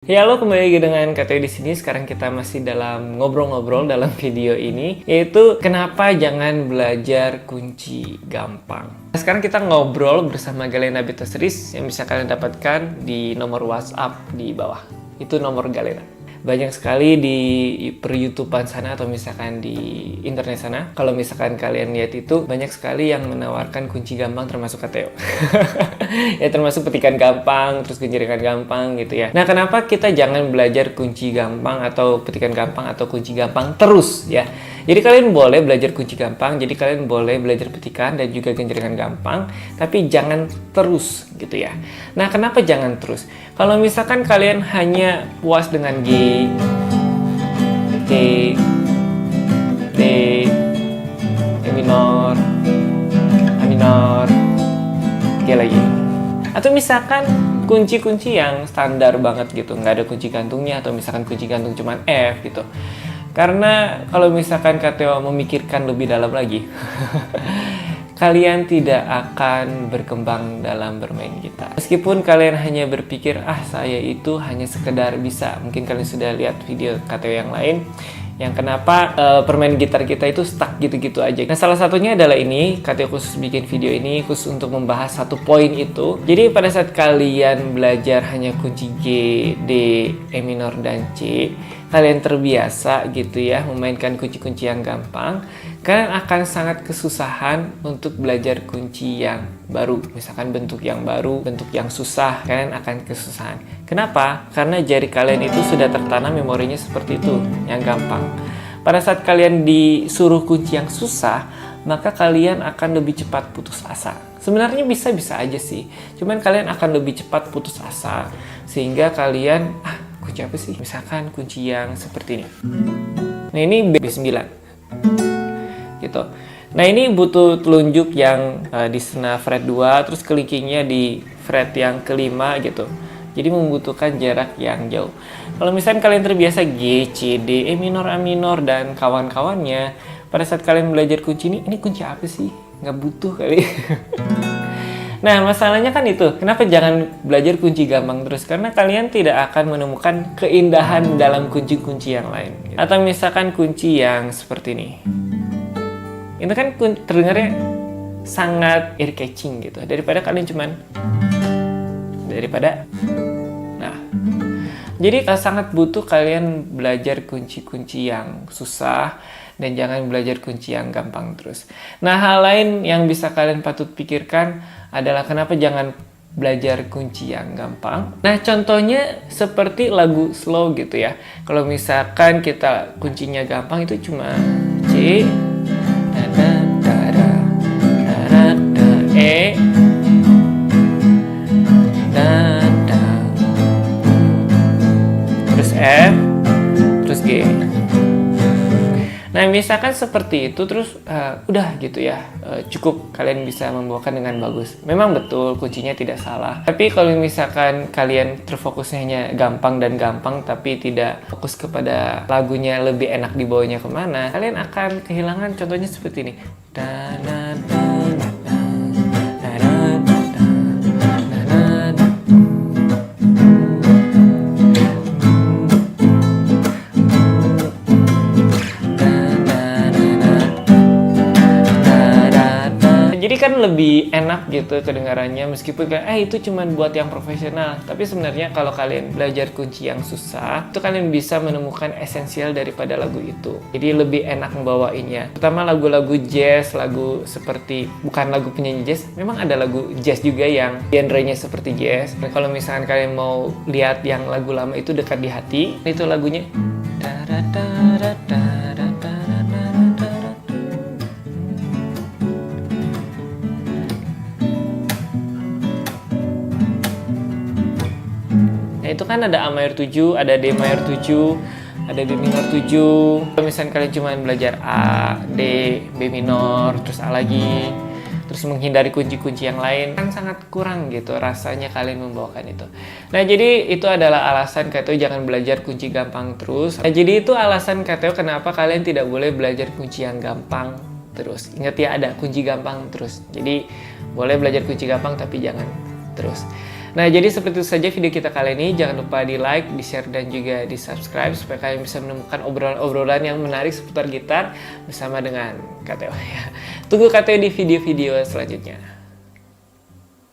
Ya, halo, kembali lagi dengan KTW di sini. Sekarang kita masih dalam ngobrol-ngobrol dalam video ini, yaitu kenapa jangan belajar kunci gampang. Nah, sekarang kita ngobrol bersama Galena Beta Series yang bisa kalian dapatkan di nomor WhatsApp di bawah. Itu nomor Galena. Banyak sekali di per YouTubean sana atau misalkan di internet sana. Kalau misalkan kalian lihat itu banyak sekali yang menawarkan kunci gampang termasuk KTO. Ya termasuk petikan gampang, terus genjrekan gampang gitu ya. Nah, kenapa kita jangan belajar kunci gampang atau petikan gampang atau kunci gampang terus ya? Jadi kalian boleh belajar kunci gampang, jadi kalian boleh belajar petikan dan juga genjrekan gampang, tapi jangan terus gitu ya. Nah, kenapa jangan terus? Kalau misalkan kalian hanya puas dengan G, D, E minor, A minor, G lagi. Atau misalkan kunci-kunci yang standar banget gitu, nggak ada kunci gantungnya, atau misalkan kunci gantung cuman F gitu. Karena kalau misalkan KTO memikirkan lebih dalam lagi, kalian tidak akan berkembang dalam bermain gitar. Meskipun kalian hanya berpikir, saya itu hanya sekedar bisa. Mungkin kalian sudah lihat video KTO yang lain, yang kenapa permain gitar kita itu stuck gitu-gitu aja. Nah, salah satunya adalah ini, KTO khusus bikin video ini khusus untuk membahas satu poin itu. Jadi pada saat kalian belajar hanya kunci G, D, E minor, dan C, kalian terbiasa gitu ya memainkan kunci-kunci yang gampang, kalian akan sangat kesusahan untuk belajar kunci yang baru. Misalkan bentuk yang baru, bentuk yang susah, kalian akan kesusahan. Kenapa? Karena jari kalian itu sudah tertanam memorinya seperti itu, yang gampang. Pada saat kalian disuruh kunci yang susah, maka kalian akan lebih cepat putus asa. Sebenarnya bisa-bisa aja sih, cuman kalian akan lebih cepat putus asa, sehingga kalian, kunci apa sih? Misalkan kunci yang seperti ini. Nah, ini B9. Gitu. Nah, ini butuh telunjuk yang di sena fret 2, terus clickingnya di fret yang kelima gitu. Jadi membutuhkan jarak yang jauh. Kalau misalnya kalian terbiasa G, C, D, E minor, A minor, dan kawan-kawannya, pada saat kalian belajar kunci ini kunci apa sih? Nggak butuh kali. Nah, masalahnya kan itu. Kenapa jangan belajar kunci gampang terus? Karena kalian tidak akan menemukan keindahan dalam kunci-kunci yang lain. Atau misalkan kunci yang seperti ini. Itu kan terdengarnya sangat ear-catching gitu. Daripada kalian cuman nah. Jadi sangat butuh kalian belajar kunci-kunci yang susah dan jangan belajar kunci yang gampang terus. Nah, hal lain yang bisa kalian patut pikirkan adalah kenapa jangan belajar kunci yang gampang. Nah, contohnya seperti lagu slow gitu ya. Kalau misalkan kita kuncinya gampang itu cuma C, E, terus F, terus G. Nah, misalkan seperti itu terus udah gitu ya, cukup kalian bisa membawakan dengan bagus. Memang betul kuncinya tidak salah. Tapi kalau misalkan kalian terfokusnya hanya gampang dan gampang tapi tidak fokus kepada lagunya lebih enak dibawanya kemana, kalian akan kehilangan. Contohnya seperti ini. Jadi kan lebih enak gitu kedengarannya, meskipun itu cuma buat yang profesional. Tapi sebenarnya kalau kalian belajar kunci yang susah, itu kalian bisa menemukan esensial daripada lagu itu. Jadi lebih enak membawainnya. Terutama lagu-lagu jazz, lagu seperti, bukan lagu penyanyi jazz, memang ada lagu jazz juga yang genre-nya seperti jazz. Dan kalau misalkan kalian mau lihat yang lagu lama itu dekat di hati, itu lagunya itu kan ada A mayor 7, ada D mayor 7, ada B minor 7. Kalau misalnya kalian cuma belajar A, D, B minor, terus A lagi, terus menghindari kunci-kunci yang lain, kan sangat kurang gitu rasanya kalian membawakan itu. Nah, jadi itu adalah alasan KTO jangan belajar kunci gampang terus. Nah, jadi itu alasan KTO kenapa kalian tidak boleh belajar kunci yang gampang terus. Ingat ya, ada kunci gampang terus. Jadi boleh belajar kunci gampang tapi jangan terus. Nah, jadi seperti itu saja video kita kali ini. Jangan lupa di like, di share, dan juga di subscribe supaya kalian bisa menemukan obrolan-obrolan yang menarik seputar gitar bersama dengan KTO ya. Tunggu KTO di video-video selanjutnya.